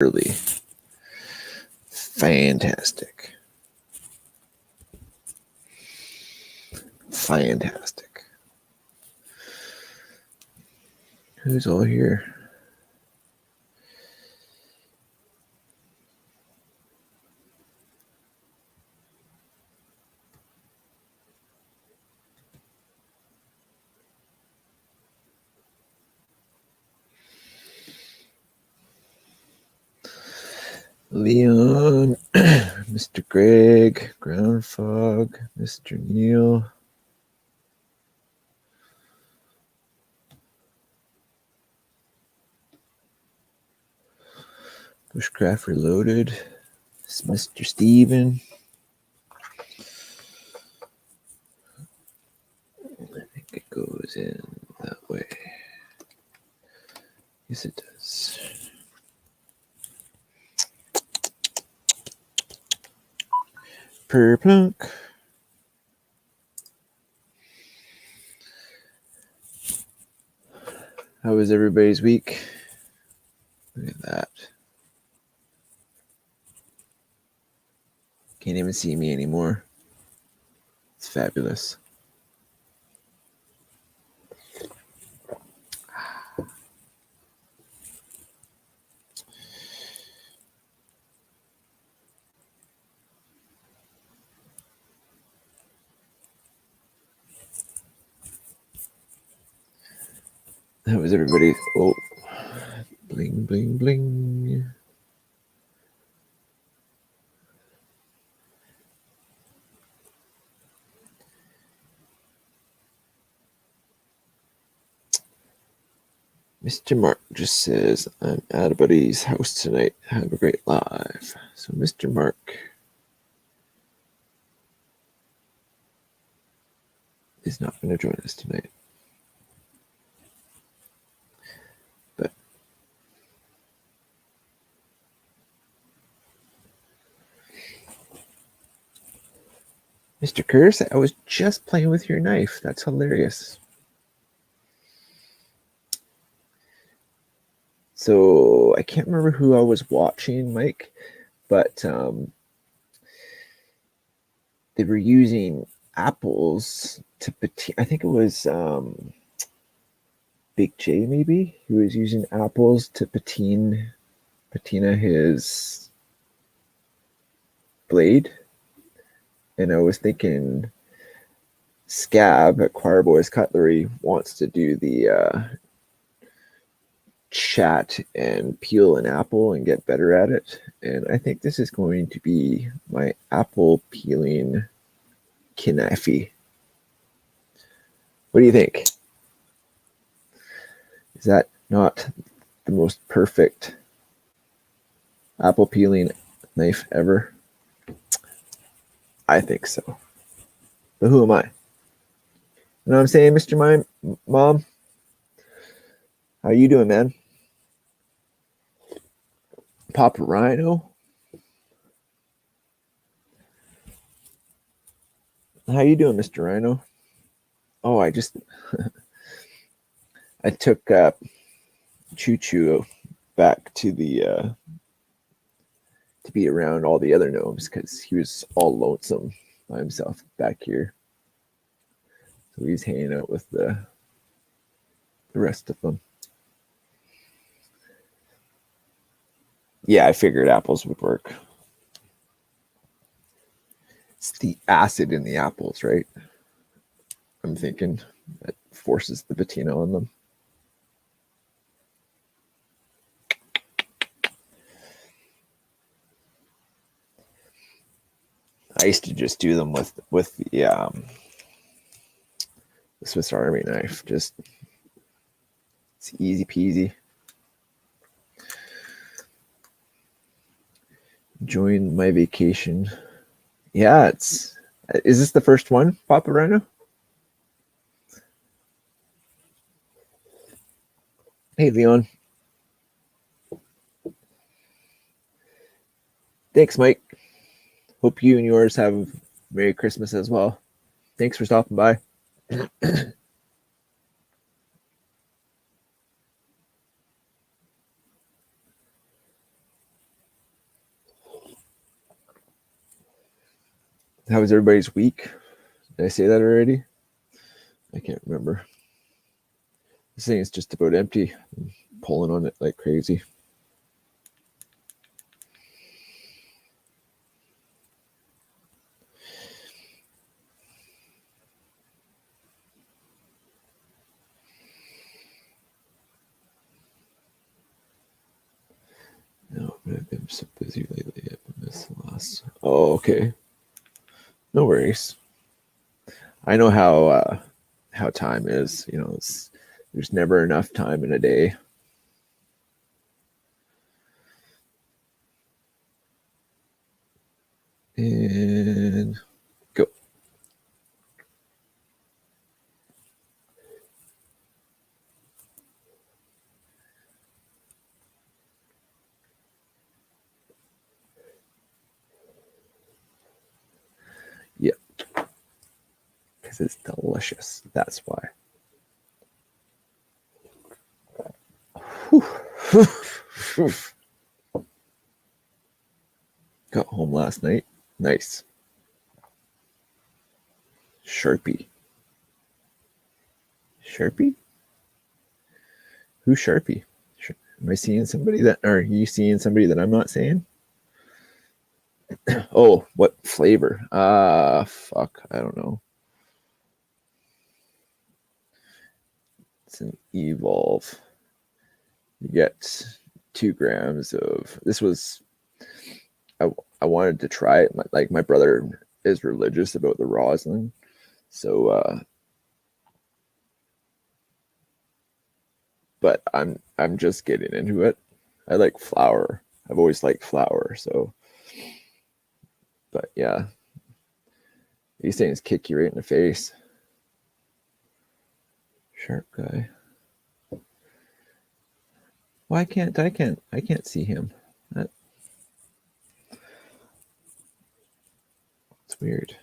Really fantastic. Fantastic. Who's all here? Leon, Mr. Greg, Groundfog, Mr. Neil. Bushcraft Reloaded. It's Mr. Steven. I think it goes in that way. Yes, it does. Perplunk. How was everybody's week? Look at that. Can't even see me anymore. It's fabulous. How was everybody? Oh, bling, bling, bling. Mr. Mark just says, I'm at a buddy's house tonight. Have a great live. So Mr. Mark is not going to join us tonight. But Mr. Curse, I was just playing with your knife. That's hilarious. So I can't remember who I was watching, Mike, but they were using apples to patina. I think it was Big J, maybe, who was using apples to patina his blade. And I was thinking Scab at Choirboys Cutlery wants to do the chat and peel an apple and get better at it. And I think this is going to be my apple peeling knife. What do you think? Is that not the most perfect apple peeling knife ever? I think so. But who am I? You know what I'm saying, Mr. Mom? How you doing, man? Papa Rhino? How you doing, Mr. Rhino? Oh, I took Choo Choo back to the to be around all the other gnomes because he was all lonesome by himself back here. So he's hanging out with the rest of them. Yeah, I figured apples would work. It's the acid in the apples, right? I'm thinking that forces the patina on them. I used to just do them with the Swiss Army knife. Just it's easy peasy. Enjoying my vacation. Yeah, is this the first one, Papa Rhino? Hey, Leon. Thanks, Mike. Hope you and yours have a Merry Christmas as well. Thanks for stopping by. How was everybody's week? Did I say that already? I can't remember. This thing is just about empty. I'm pulling on it like crazy. No, but I've been so busy lately. I've missed the last. Oh, okay. No worries. I know how time is. You know, there's never enough time in a day. And go. Yeah, because it's delicious. That's why. Got home last night. Nice. Sharpie. Sharpie? Who's Sharpie? Am I seeing somebody that, or are you seeing somebody that I'm not saying? Oh, what flavor? Fuck. I don't know. It's an Evolve. You get 2 grams of, this was, I wanted to try it. Like my brother is religious about the rosin. So, but I'm just getting into it. I like flour. I've always liked flour. So, but yeah, these things kick you right in the face. Sharp guy. Why can't I can't see him? That's weird.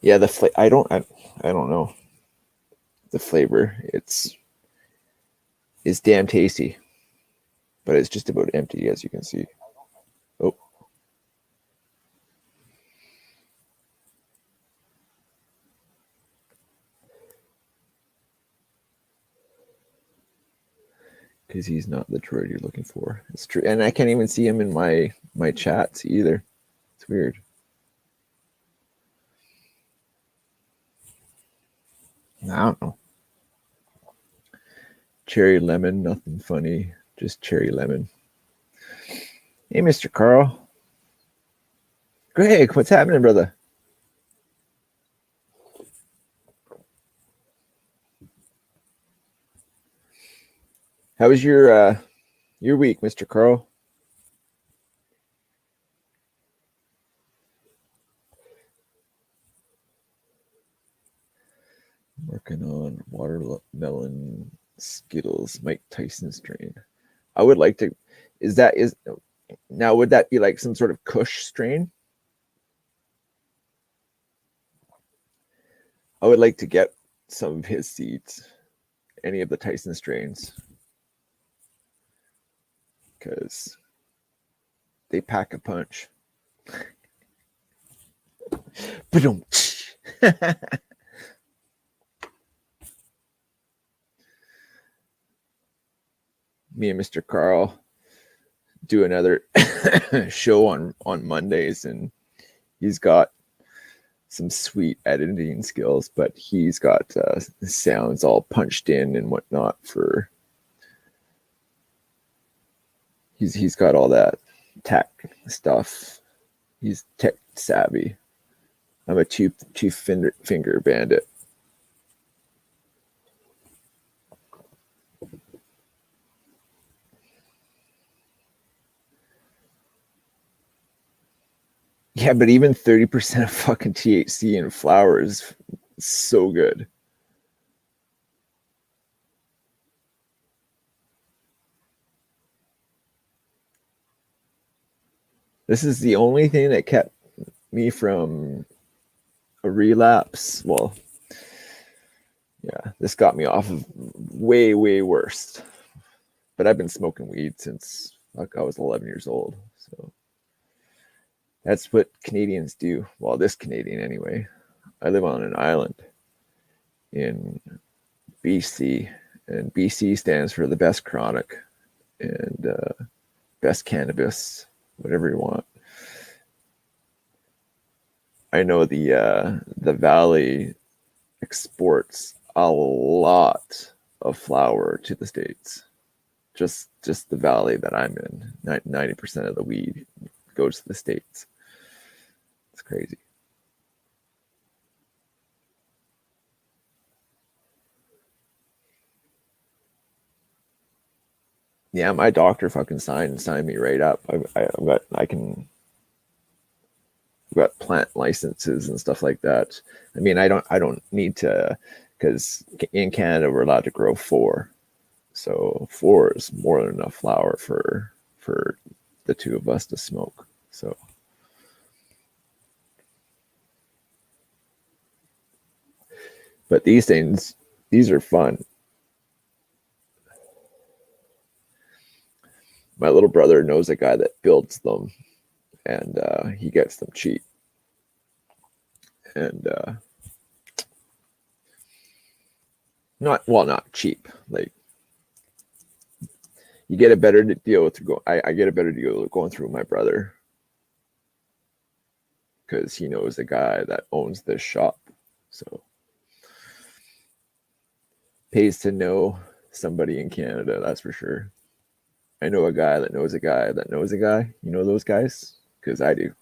Yeah, I don't know the flavor. It's damn tasty, but it's just about empty, as you can see. Oh, because he's not the droid you're looking for. It's true, and I can't even see him in my chats either. It's weird. I don't know. Cherry lemon, nothing funny. Just cherry lemon. Hey, Mr. Carl. Greg, what's happening, brother? How was your week, Mr. Carl? Working on watermelon Skittles, Mike Tyson strain. I would like to. Is now would that be like some sort of Kush strain? I would like to get some of his seeds, any of the Tyson strains, because they pack a punch. Ba-dum. Me and Mr. Carl do another show on Mondays, and he's got some sweet editing skills, but he's got sounds all punched in and whatnot for. He's got all that tech stuff. He's tech savvy. I'm a two finger bandit. Yeah, but even 30% of fucking THC in flower is so good. This is the only thing that kept me from a relapse. Well, yeah, this got me off of way, way worse. But I've been smoking weed since like I was 11 years old. So that's what Canadians do. Well, this Canadian anyway. I live on an island in BC, and BC stands for the best chronic and best cannabis, whatever you want. I know the valley exports a lot of flower to the States. Just the valley that I'm in, 90% of the weed goes to the States. It's crazy. Yeah, my doctor fucking signed me right up. I've got plant licenses and stuff like that. I mean, I don't need to, because in Canada we're allowed to grow 4, so 4 is more than enough flower for the two of us to smoke. So, but these are fun. My little brother knows a guy that builds them, and he gets them cheap. And not cheap. Like you get a better deal through I get a better deal going through my brother because he knows the guy that owns this shop. So pays to know somebody in Canada, that's for sure. I know a guy that knows a guy that knows a guy. You know those guys? Because I do.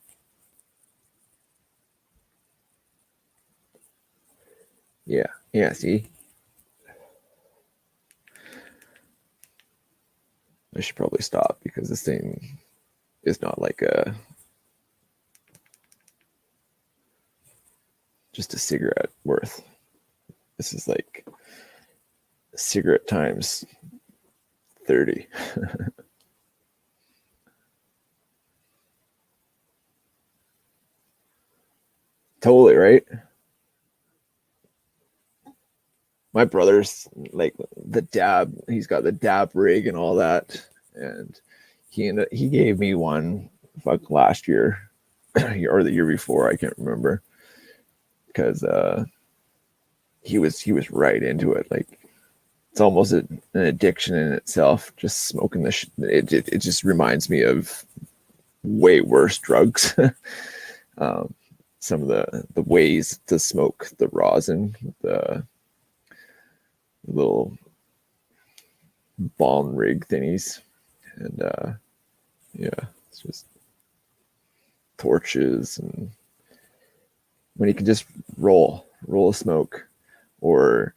Yeah. Yeah, see? I should probably stop because this thing is not like just a cigarette worth. This is like a cigarette times 30. Totally, right? My brother's like the dab, he's got the dab rig and all that. And he gave me one last year or the year before, I can't remember. Because he was right into it. Like it's almost an addiction in itself. Just smoking it just reminds me of way worse drugs. um, some of the ways to smoke the rosin, the little bomb rig thingies, and yeah, it's just torches, and when you can just roll a smoke, or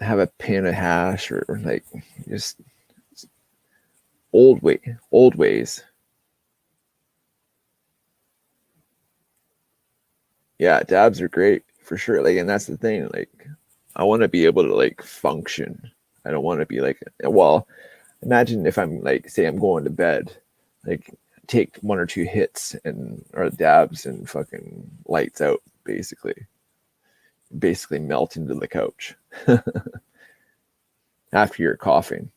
have a pin of hash, or like just old ways. Yeah, dabs are great for sure. Like, and that's the thing. Like, I want to be able to like function. I don't want to be like, well, imagine if I'm like, say, I'm going to bed, like, take 1 or 2 hits and or dabs and fucking lights out, basically melt into the couch after you're coughing.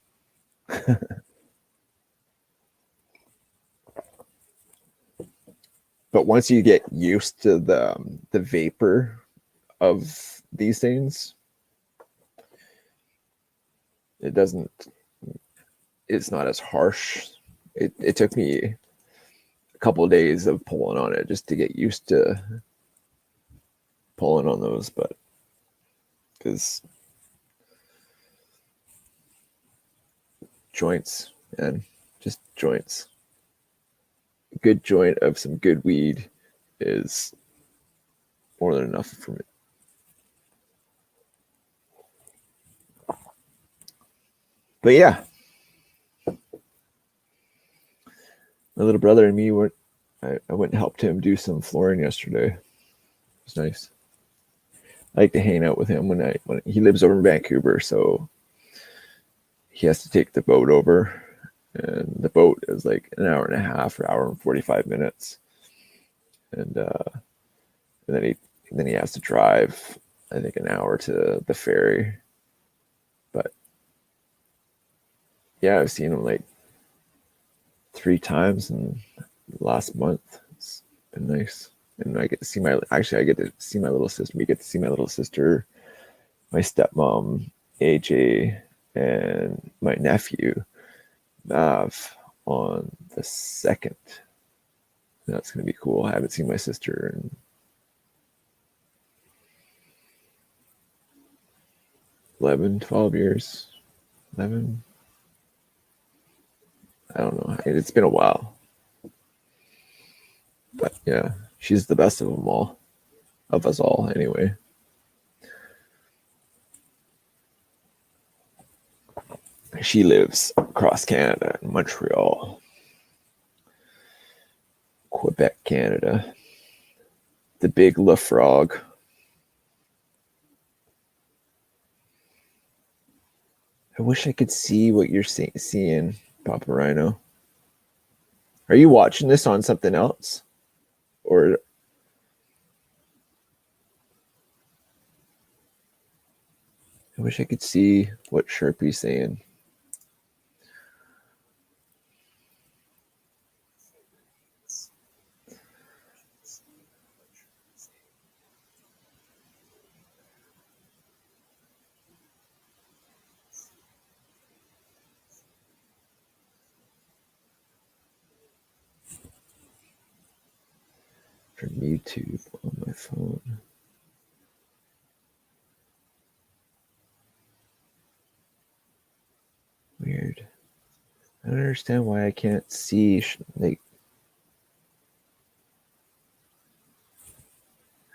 But once you get used to the vapor of these things, it doesn't. It's not as harsh. It took me a couple of days of pulling on it just to get used to pulling on those, but because joints and just joints. A good joint of some good weed is more than enough for me. But yeah, my little brother and me went. I went and helped him do some flooring yesterday. It was nice. I like to hang out with him when he lives over in Vancouver, so he has to take the boat over, and the boat is like an hour and a half or hour and 45 minutes. And then he has to drive, I think, an hour to the ferry. But yeah, I've seen him like 3 times in the last month. It's been nice. And I get to see I get to see my little sister. We get to see my little sister, my stepmom, AJ, and my nephew, Mav, on the 2nd. That's going to be cool. I haven't seen my sister in 11, 12 years. 11. I don't know. It's been a while. But yeah, she's the best of them all. Of us all, anyway. She lives across Canada in Montreal, Quebec, Canada. The big La Frog. I wish I could see what you're seeing, Papa Rhino. Are you watching this on something else? Or I wish I could see what Sharpie's saying. From YouTube on my phone. Weird. I don't understand why I can't see like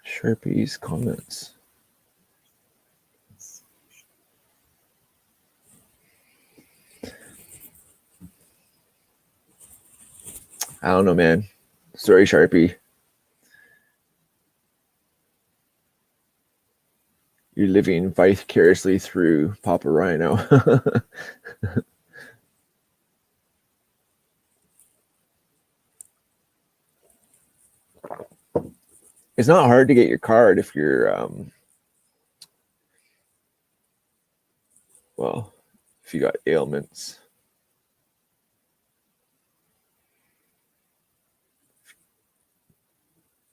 Sharpie's comments. I don't know, man. Sorry, Sharpie. You're living vicariously through Papa Rhino. It's not hard to get your card if you're well, if you got ailments.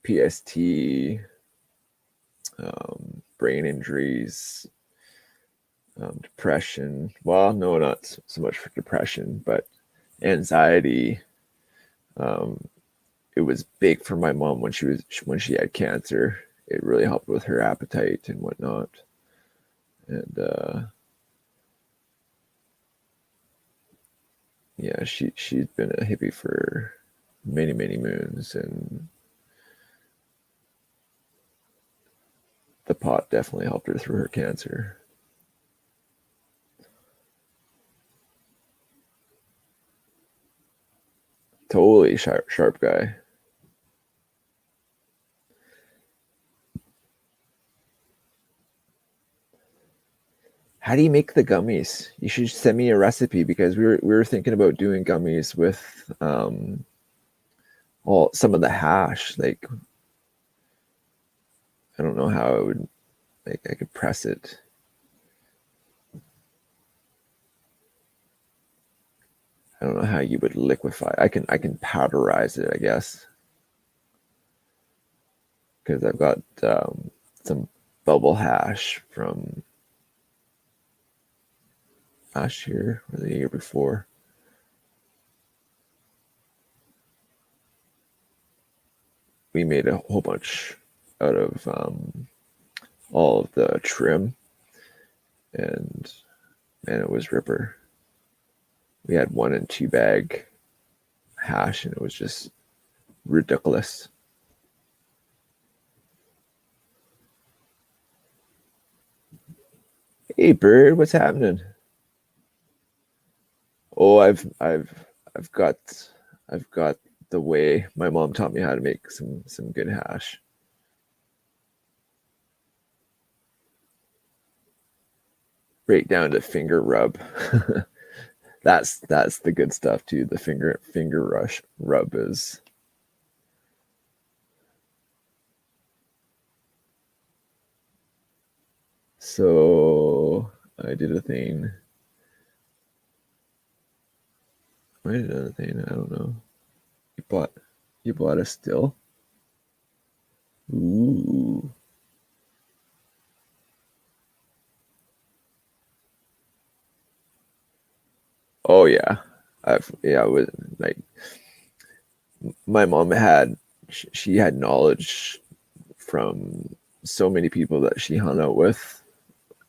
PST, brain injuries, depression. Well, no, not so much for depression, but anxiety. It was big for my mom when she had cancer. It really helped with her appetite and whatnot. And yeah, she's been a hippie for many moons, and the pot definitely helped her through her cancer. Totally sharp guy. How do you make the gummies? You should send me a recipe, because we were thinking about doing gummies with some of the hash. Like, I don't know how I could press it. I don't know how you would liquefy. I can powderize it, I guess, because I've got some bubble hash from last year or the year before. We made a whole bunch out of all of the trim, and man, it was ripper. We had 1 and 2 bag hash, and it was just ridiculous. Hey, Bird, what's happening? Oh, I've got the way. My mom taught me how to make some good hash. Right down to finger rub. That's the good stuff too. The finger rush rub is. So I did a thing. I did another thing. I don't know. You bought a still. Ooh. Oh yeah. I was like my mom had she had knowledge from so many people that she hung out with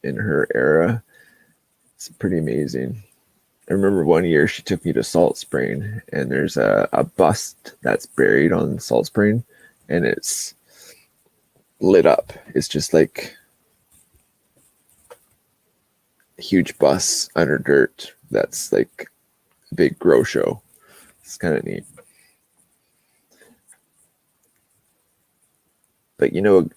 in her era. It's pretty amazing. I remember one year she took me to Salt Spring, and there's a bust that's buried on Salt Spring, and it's lit up. It's just like a huge bus under dirt that's like a big grow show. It's kind of neat. But you know,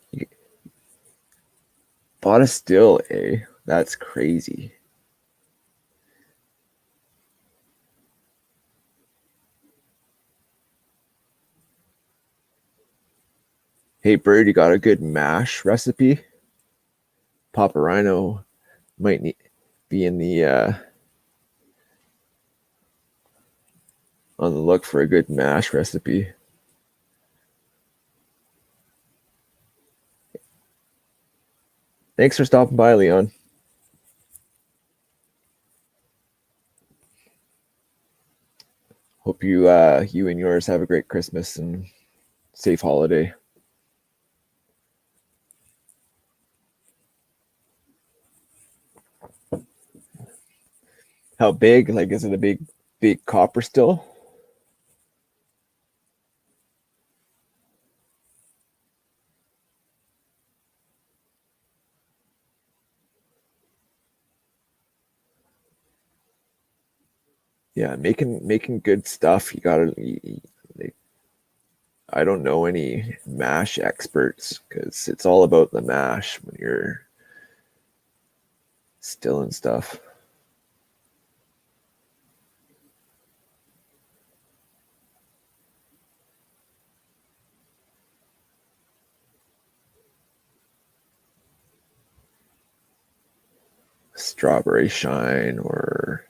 bought a still, eh? That's crazy. Hey, Bird, you got a good mash recipe? Papa Rhino might be in the on the look for a good mash recipe. Thanks for stopping by, Leon. Hope you and yours have a great Christmas and safe holiday. How big? Like, is it a big copper still? Yeah, making good stuff. You gotta. Like, I don't know any mash experts because it's all about the mash when you're still and stuff. Strawberry shine or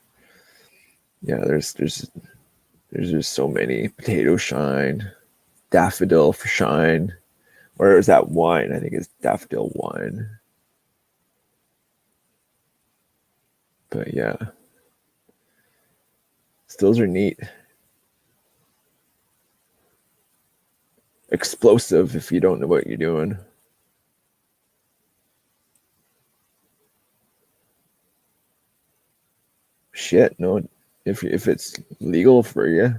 yeah, there's just so many. Potato shine, daffodil for shine. Or is that wine? I think it's daffodil wine. But yeah, stills are neat. Explosive if you don't know what you're doing. Shit, no. If it's legal for you,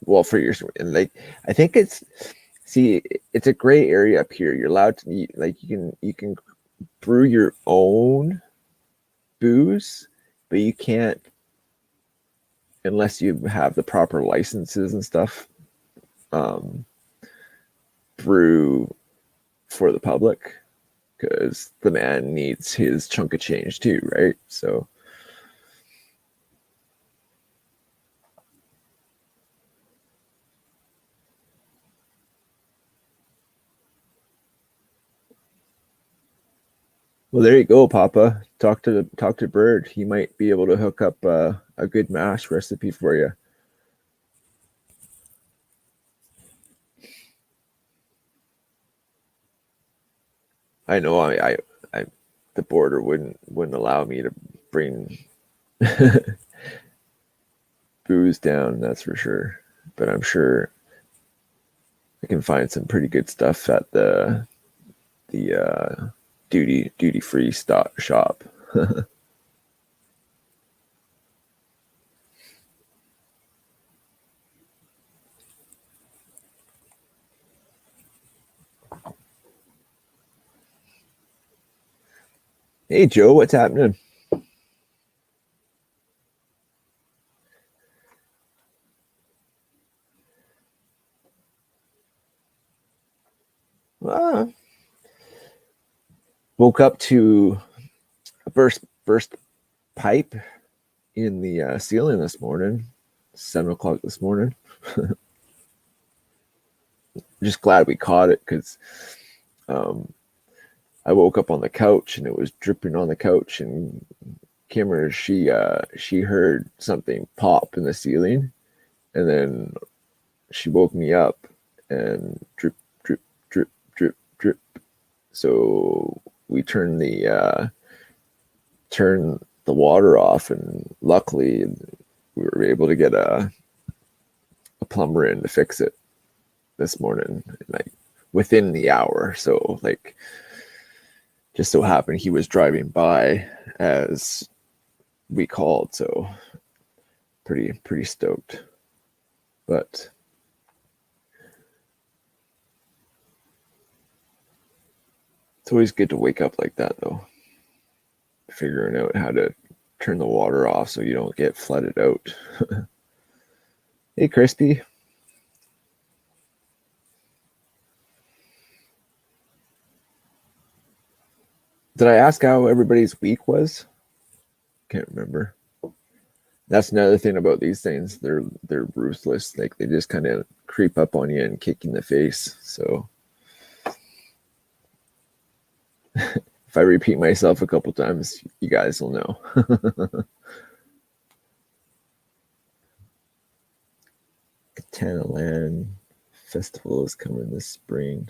well, for your and like, I think it's see, it's a gray area up here. You're allowed to eat, like you can brew your own booze, but you can't unless you have the proper licenses and stuff. Um, brew for the public because the man needs his chunk of change too, right? So well, there you go, Papa. Talk to Bird. He might be able to hook up a good mash recipe for you. I know I the border wouldn't allow me to bring booze down. That's for sure. But I'm sure I can find some pretty good stuff at the duty free stock shop. Hey Joe, what's happening? Ah, woke up to a burst pipe in the ceiling this morning, 7 o'clock this morning. Just glad we caught it because I woke up on the couch and it was dripping on the couch, and Kimmer, she heard something pop in the ceiling, and then she woke me up and drip, drip, drip, drip, drip. So we turned the water off, and luckily we were able to get a plumber in to fix it this morning, like within the hour. So like, just so happened he was driving by as we called, so pretty stoked. But it's always good to wake up like that, though, figuring out how to turn the water off so you don't get flooded out. Hey, Crispy. Did I ask how everybody's week was? Can't remember. That's another thing about these things. They're ruthless. Like, they just kind of creep up on you and kick you in the face. So if I repeat myself a couple times, you guys will know. Katana Land Festival is coming this spring.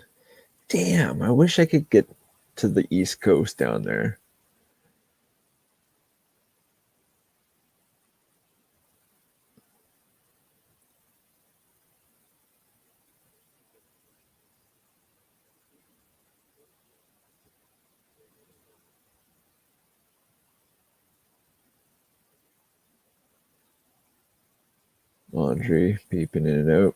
Damn, I wish I could get to the East Coast down there. Laundry peeping in and out.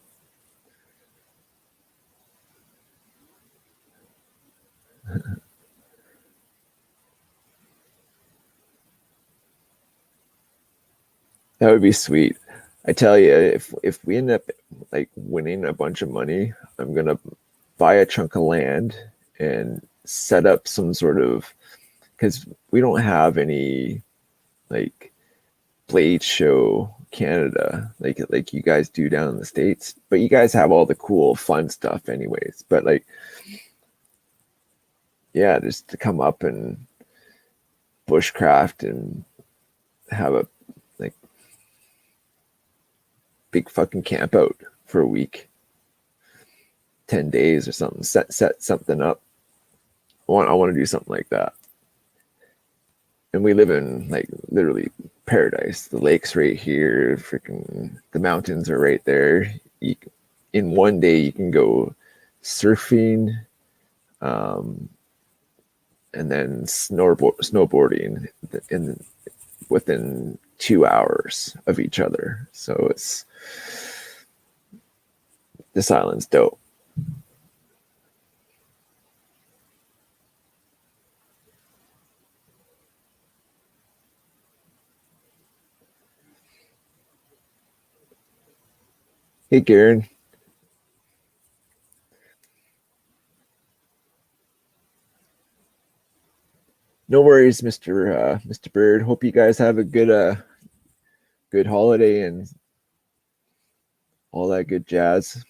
That would be sweet. I tell you, if we end up like winning a bunch of money, I'm gonna buy a chunk of land and set up some sort of, because we don't have any like Blade Show Canada like you guys do down in the States, but you guys have all the cool fun stuff anyways. But like, yeah, just to come up and bushcraft and have a like big fucking camp out for a week, 10 days or something, set something up. I want to do something like that. And we live in like literally paradise. The lake's right here, freaking the mountains are right there. In one day you can go surfing, and then snowboarding within 2 hours of each other. So this island's dope. Hey, Garen. No worries, Mr. Bird. Hope you guys have a good holiday and all that good jazz.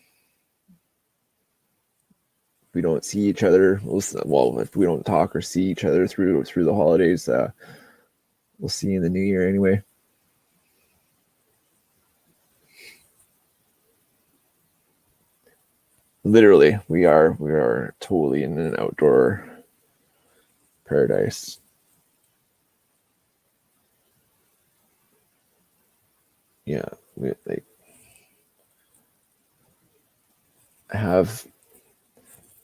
If we don't see each other, well, if we don't talk or see each other through the holidays, we'll see you in the new year anyway. Literally, we are totally in an outdoor paradise. Yeah, we like have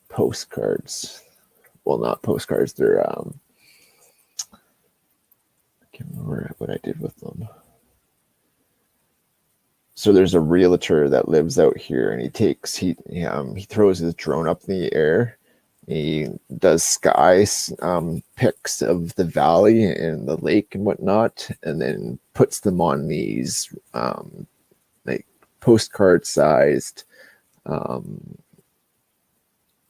postcards. Well, not postcards. They're I can't remember what I did with them. So there's a realtor that lives out here, and he throws his drone up in the air. He does sky pics of the valley and the lake and whatnot, and then puts them on these like postcard sized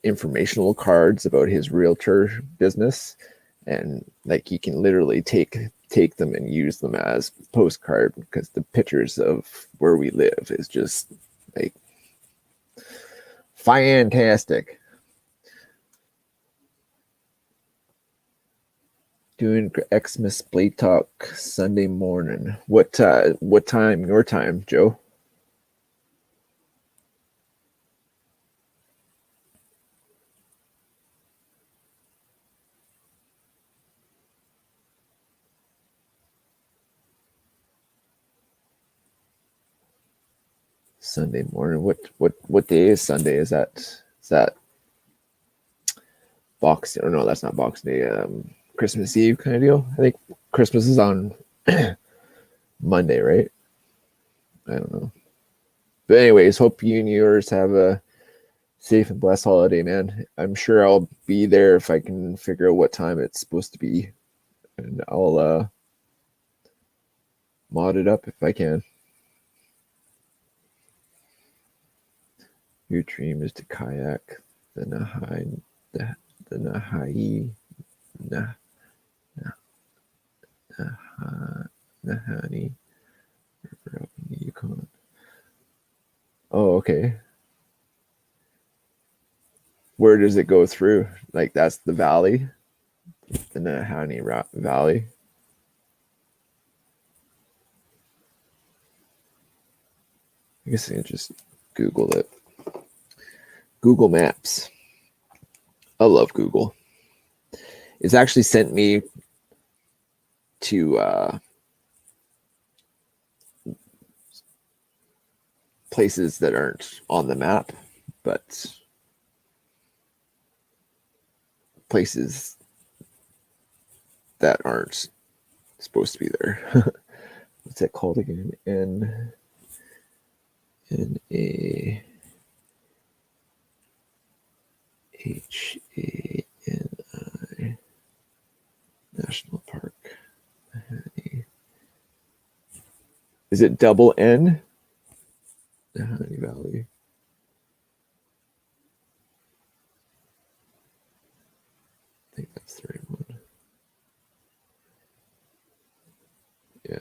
informational cards about his realtor business. And like, you can literally take take them and use them as postcard, because the pictures of where we live is just like fantastic. Doing Xmas Blade Talk Sunday morning. What time? Your time, Joe? Sunday morning. What day is Sunday? Is that Boxing? Or no, that's not Boxing Day. Christmas Eve kind of deal. I think Christmas is on Monday, right? I don't know. But anyways, hope you and yours have a safe and blessed holiday, man. I'm sure I'll be there if I can figure out what time it's supposed to be, and I'll mod it up if I can. Your dream is to kayak the Nahai, the Nahai, Nah, Nahani River up in the Yukon. Oh, okay. Where does it go through? Like that's the valley, the Nahani Valley. I guess I can just Google it. Google Maps. I love Google. It's actually sent me to places that aren't on the map, but places that aren't supposed to be there. What's that called again? N-A-H-A-N-I National Park. Is it double N? Nahani Valley. I think that's the right one. Yeah.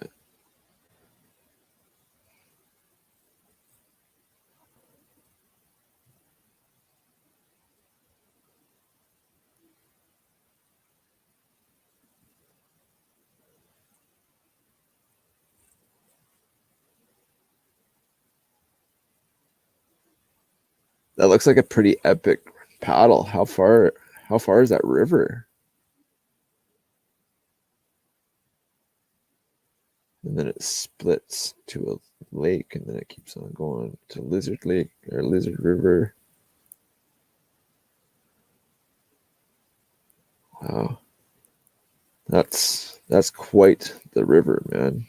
That looks like a pretty epic paddle. How far is that river? And then it splits to a lake, and then it keeps on going to Lizard Lake or Lizard River. Wow. That's quite the river, man.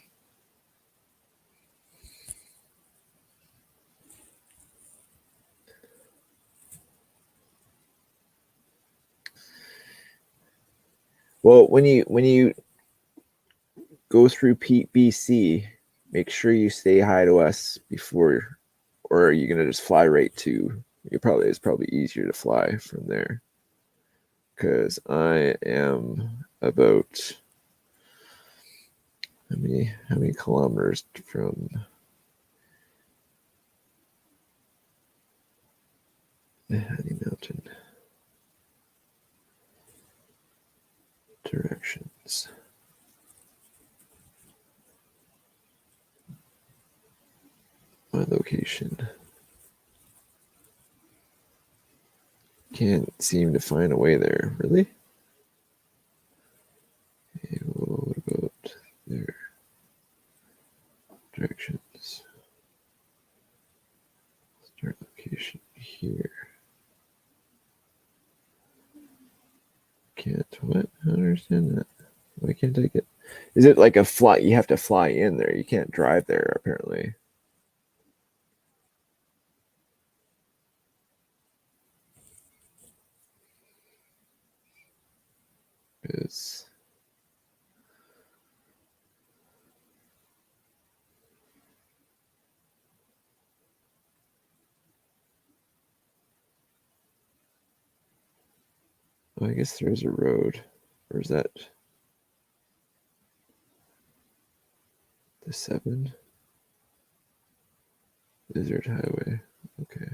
Well, when you go through Pete, BC, make sure you say hi to us before, or are you gonna just fly right to? It's probably easier to fly from there, because I am about how many kilometers from Honey Mountain? Directions. My location. Can't seem to find a way there. Really? Okay, well, what about there? Directions. Start location here. Can't what? I don't understand that. Why can't I get? Is it like a fly? You have to fly in there. You can't drive there apparently. Because I guess there's a road. Or is that? The 7 Lizard Highway. Okay.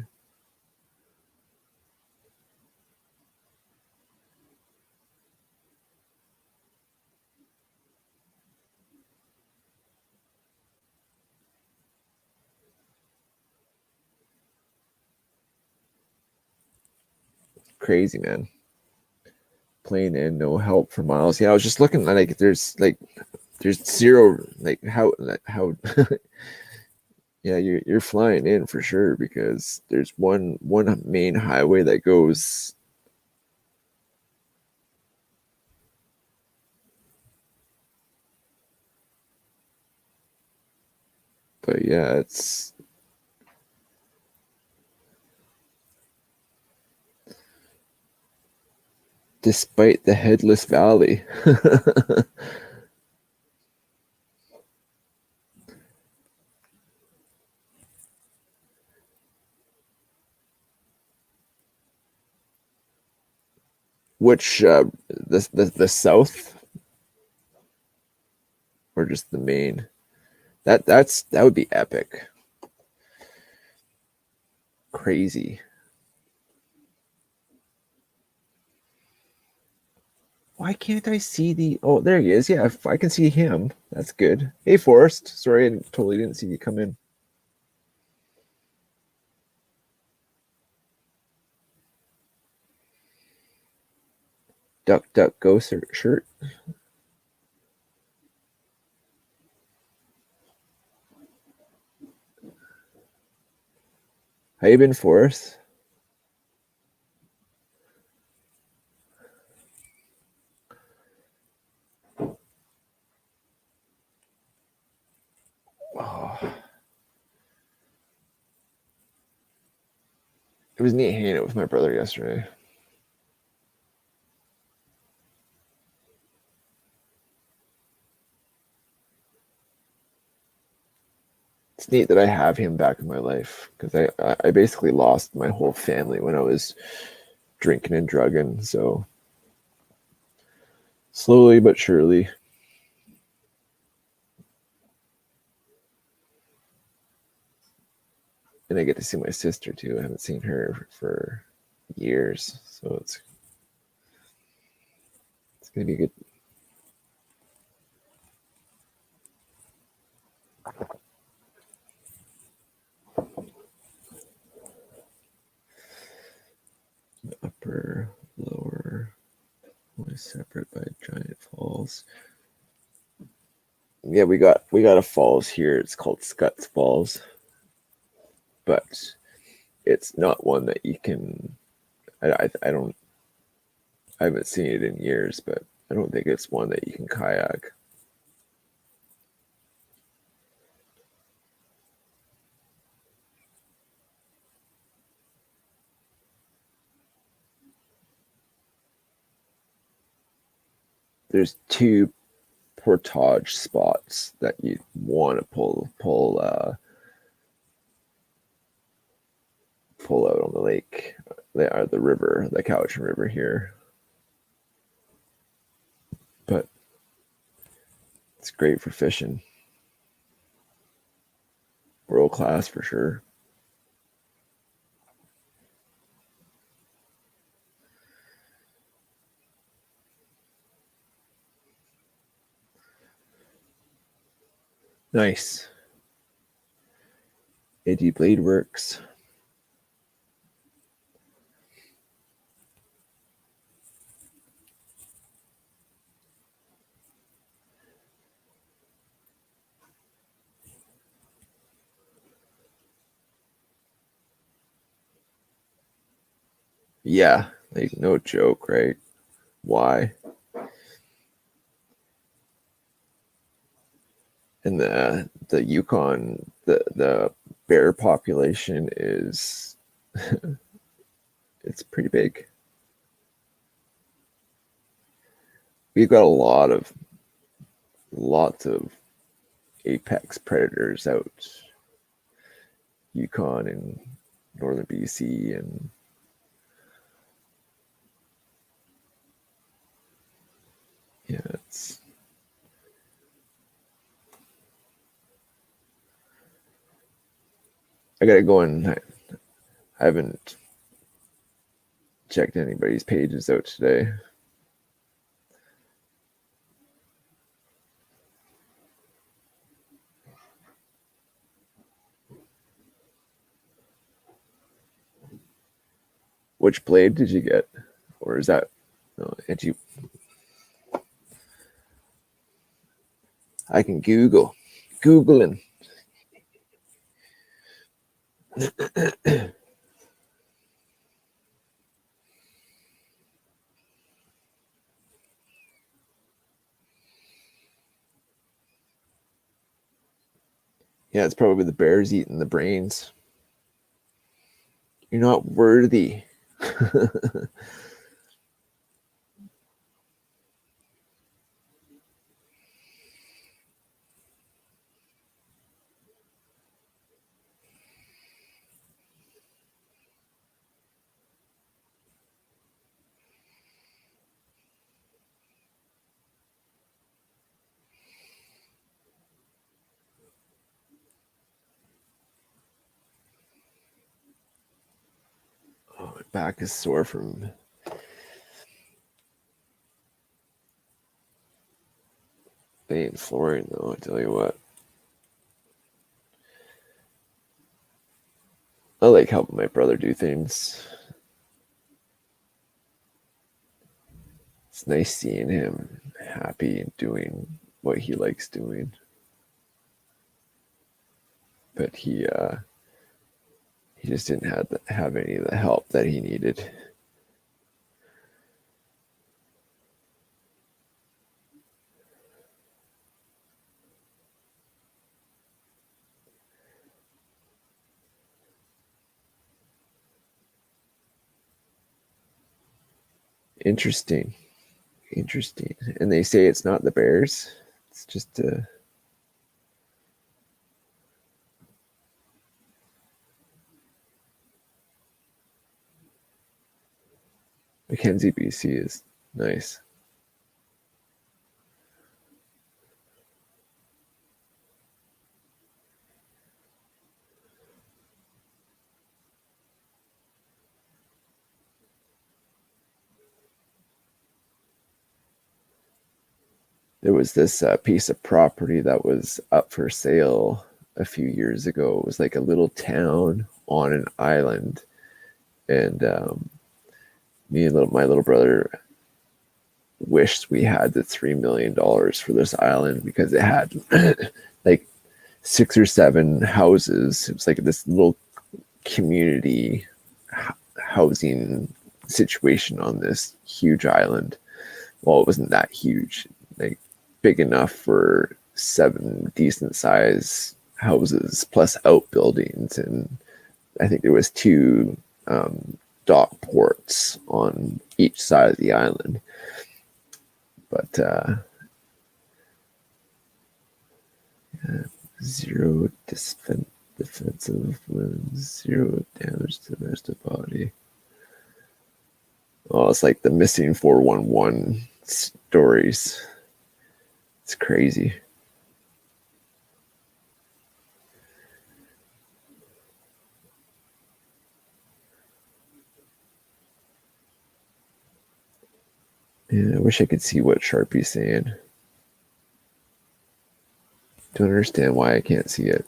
Crazy, man. Plane in, no help for miles. Yeah, I was just looking like there's zero how yeah, you're flying in for sure because there's one main highway that goes. But yeah, it's despite the headless valley. Which the south or just the main? That would be epic. Crazy. Why can't I see the? Oh, there he is. Yeah, if I can see him. That's good. Hey, Forrest. Sorry, I totally didn't see you come in. Duck, duck, go shirt. How you been, Forrest? Oh, it was neat hanging out with my brother yesterday. It's neat that I have him back in my life because I basically lost my whole family when I was drinking and drugging. So slowly but surely. And I get to see my sister too. I haven't seen her for years. So it's gonna be good. Upper, lower, only separate by giant falls. Yeah, we got a falls here. It's called Scuts Falls, but it's not one that you can. I don't. I haven't seen it in years, but I don't think it's one that you can kayak. There's two portage spots that you want to pull out on the lake. They are the river, the Cowichan River here, but it's great for fishing. World class for sure. Nice. AD Blade Works. Yeah, like no joke, right? Why? And the Yukon, the bear population is it's pretty big. We've got lots of apex predators out Yukon and northern BC and yeah, I gotta go and I haven't checked anybody's pages out today. Which blade did you get? Or is that no, did you I can Googling. Yeah, it's probably the bears eating the brains. You're not worthy. Oh, my back is sore from being flooring, though. I tell you what, I like helping my brother do things. It's nice seeing him happy and doing what he likes doing. But he just didn't have any of the help that he needed. Interesting. And they say it's not the bears. It's just Mackenzie, BC is nice. There was this piece of property that was up for sale a few years ago. It was like a little town on an island, and me and my little brother wished we had the $3 million for this island because it had like 6 or 7 houses. It was like this little community housing situation on this huge island. Well, it wasn't that huge, like big enough for 7 decent size houses plus outbuildings, and I think there was 2 dock ports on each side of the island. But yeah, 0 defensive wins, 0 damage to the rest of the body. Oh, it's like the missing 411 stories. It's crazy. Yeah, I wish I could see what Sharpie's saying. Don't understand why I can't see it.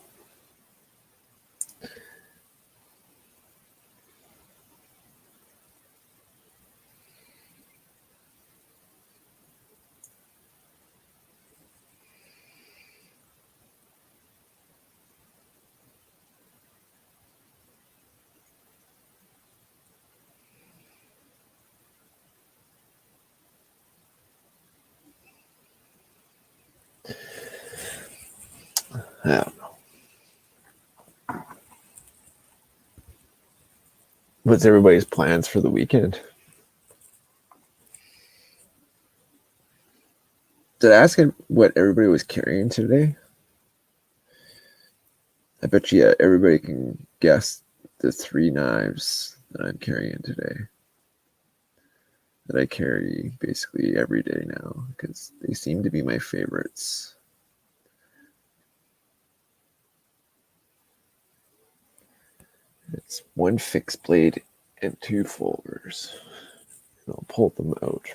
I don't know. What's everybody's plans for the weekend? Did I ask him what everybody was carrying today? I bet you everybody can guess the 3 knives that I'm carrying today. That I carry basically every day now because they seem to be my favorites. It's one fixed blade and two folders. I'll pull them out.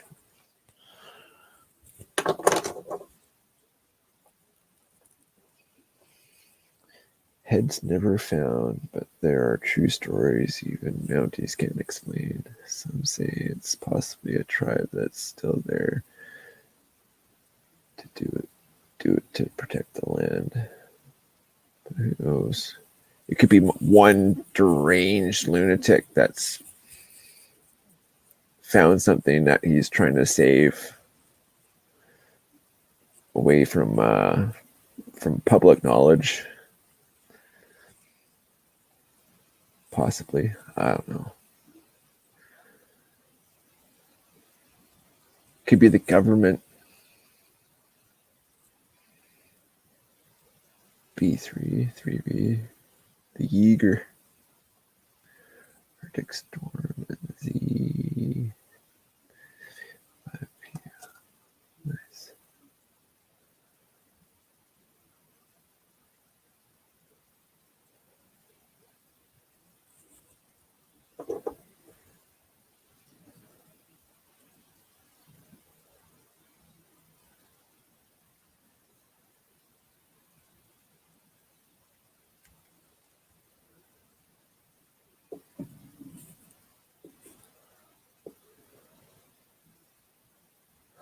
Heads never found, but there are true stories even Mounties can't explain. Some say it's possibly a tribe that's still there to do it to protect the land. But who knows? It could be one deranged lunatic that's found something that he's trying to save away from public knowledge. Possibly. I don't know. Could be the government. B3, 3B. The Yeager. Arctic Storm and the Z. 5 p.m. Nice.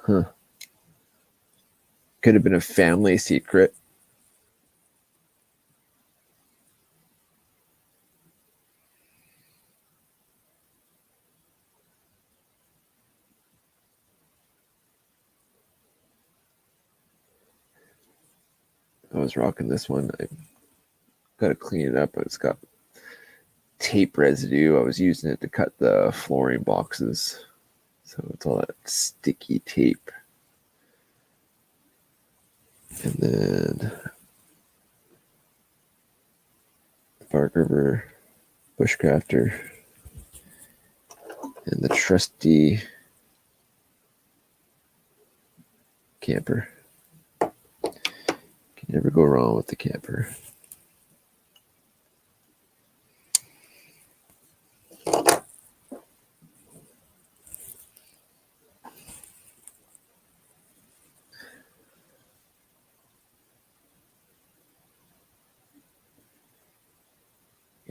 Huh. Could have been a family secret. I was rocking this one. I got to clean it up. It's got tape residue. I was using it to cut the flooring boxes. So it's all that sticky tape. And then Bark River Bushcrafter and the trusty camper. Can never go wrong with the camper.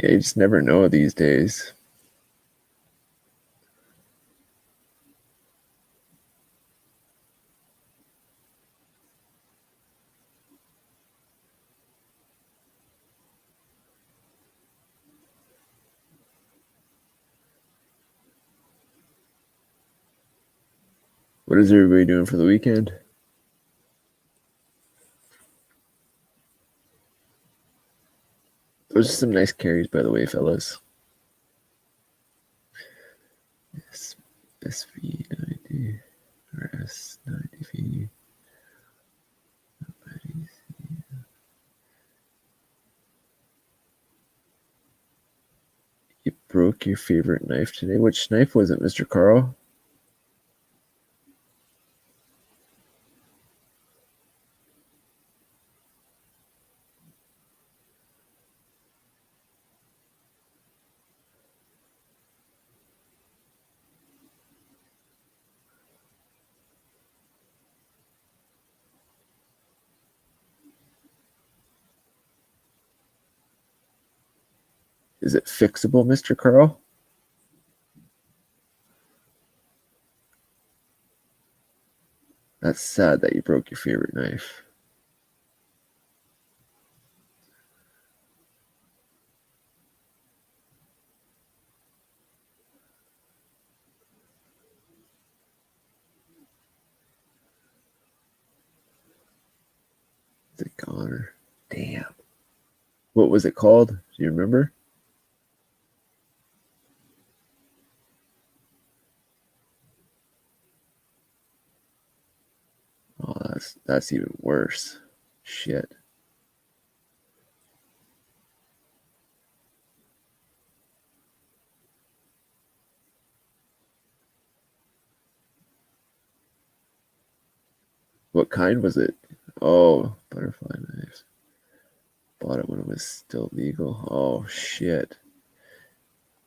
Yeah, you just never know these days. What is everybody doing for the weekend? Those are some nice carries, by the way, fellas. Yes, SV90 or S90V. You broke your favorite knife today. Which knife was it, Mr. Carl? Is it fixable, Mr. Carl? That's sad that you broke your favorite knife. It's a goner. Damn. What was it called? Do you remember? Oh, that's even worse. Shit. What kind was it? Oh, butterfly knives. Bought it when it was still legal. Oh shit.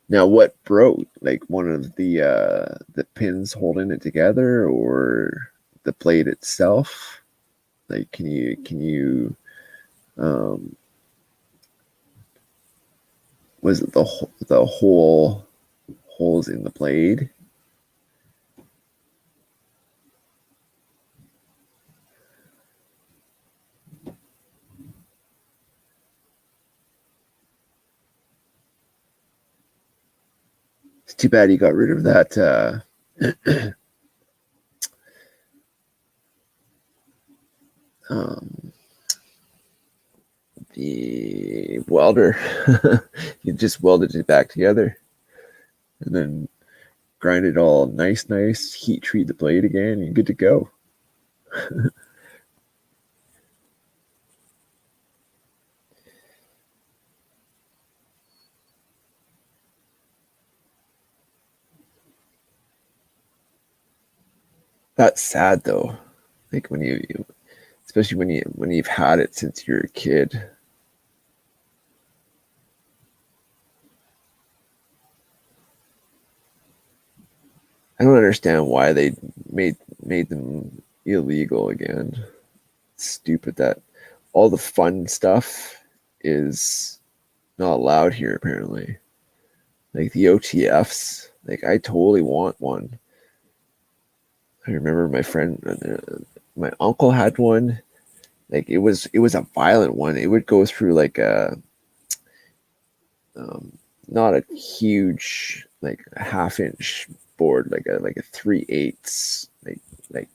Now, what broke? Like one of the pins holding it together, or the blade itself? Like, can you um, was it the whole holes in the blade? It's too bad you got rid of that. Um, the welder. You just welded it back together, and then grind it all nice, heat treat the blade again, and you're good to go. That's sad though. Like when you especially when you've had it since you're a kid. I don't understand why they made them illegal again. It's stupid that all the fun stuff is not allowed here apparently. Like the OTFs, like I totally want one. I remember my uncle had one. Like it was a violent one. It would go through like a um, not a huge like a half-inch board, like a 3/8 like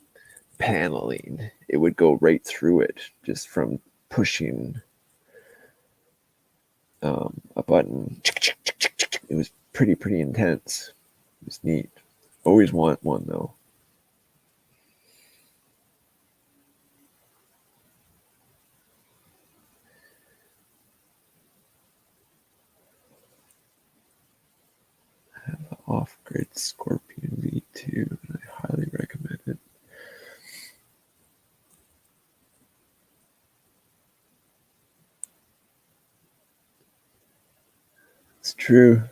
paneling. It would go right through it just from pushing a button. It was pretty intense. It was neat. Always want one though. Off-grid Scorpion V2. I highly recommend it. It's true.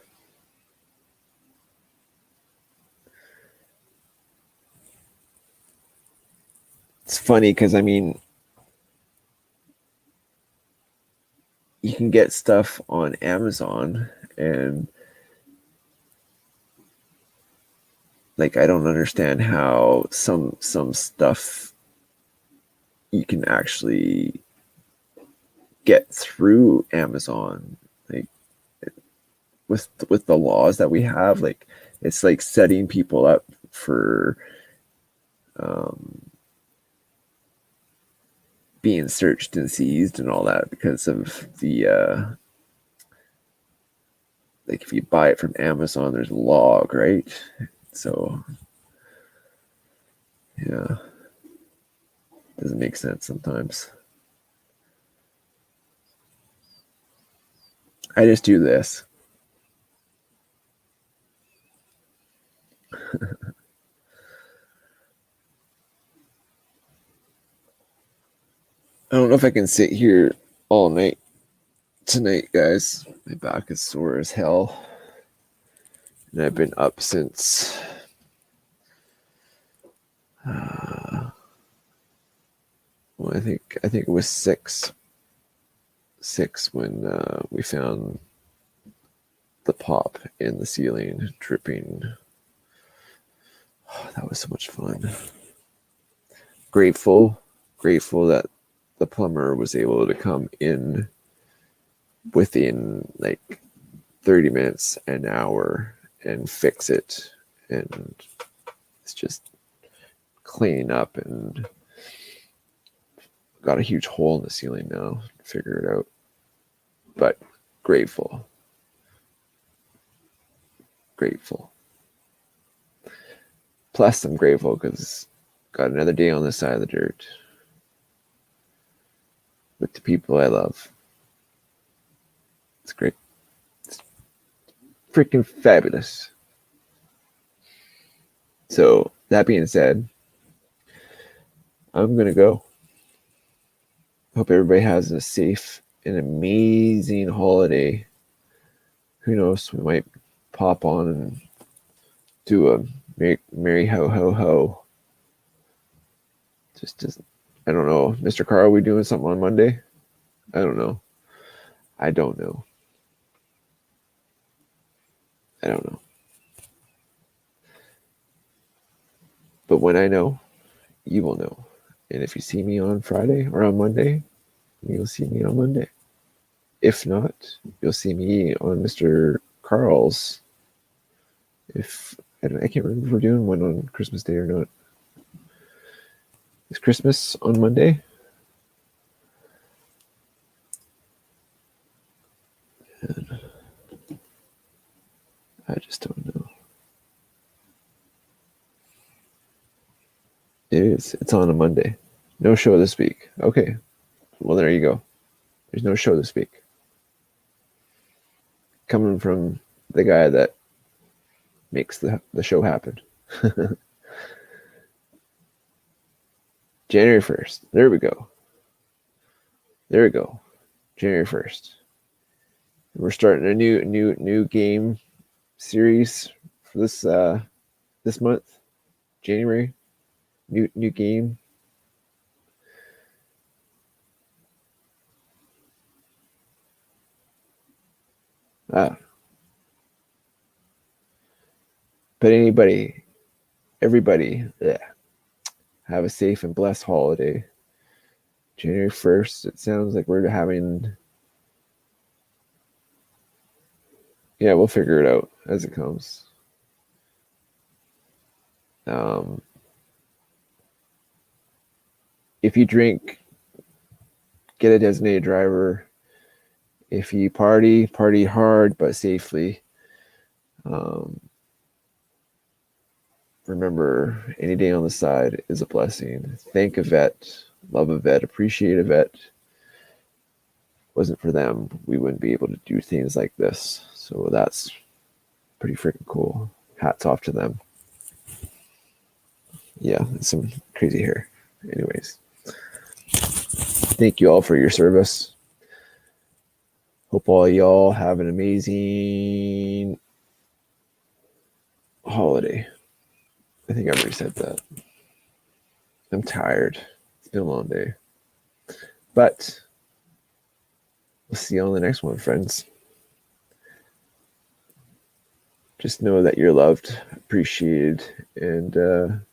It's funny because I mean, you can get stuff on Amazon, and like I don't understand how some stuff you can actually get through Amazon. Like with the laws that we have, like it's like setting people up for um, being searched and seized and all that because of the like if you buy it from Amazon, there's a log, right? So yeah, doesn't make sense sometimes. I just do this. I don't know if I can sit here all night tonight, guys. My back is sore as hell, and I've been up since well, I think it was six when we found the pop in the ceiling dripping. Oh, that was so much fun. Grateful that the plumber was able to come in within like 30 minutes, an hour, and fix it. And it's just cleaning up and got a huge hole in the ceiling now. Figure it out. But grateful. Grateful. Plus, I'm grateful because got another day on this side of the dirt with the people I love. It's great. It's freaking fabulous. So, that being said, I'm going to go. Hope everybody has a safe and amazing holiday. Who knows? We might pop on and do a merry ho ho ho. Just I don't know, Mr. Carl. Are we doing something on Monday? I don't know. I don't know. I don't know. But when I know, you will know. And if you see me on Friday or on Monday, you'll see me on Monday. If not, you'll see me on Mr. Carl's. If I can't remember if we're doing one on Christmas Day or not. Is Christmas on Monday? And I just don't know. It is. It's on a Monday. No show this week. Okay. Well, there you go. There's no show this week. Coming from the guy that makes the show happen. January 1st. There we go. There we go. January 1st. We're starting a new game series for this month. January. New game. But everybody, have a safe and blessed holiday. January 1st, it sounds like we're having... Yeah, we'll figure it out as it comes. If you drink, get a designated driver. If you party hard but safely. Remember, any day on the side is a blessing. Thank a vet, love a vet, appreciate a vet. Wasn't for them, we wouldn't be able to do things like this. So that's pretty freaking cool. Hats off to them. Yeah, some crazy hair. Anyways, thank you all for your service. Hope all y'all have an amazing holiday. I think I already said that. I'm tired. It's been a long day. But we'll see you on the next one, friends. Just know that you're loved, appreciated, and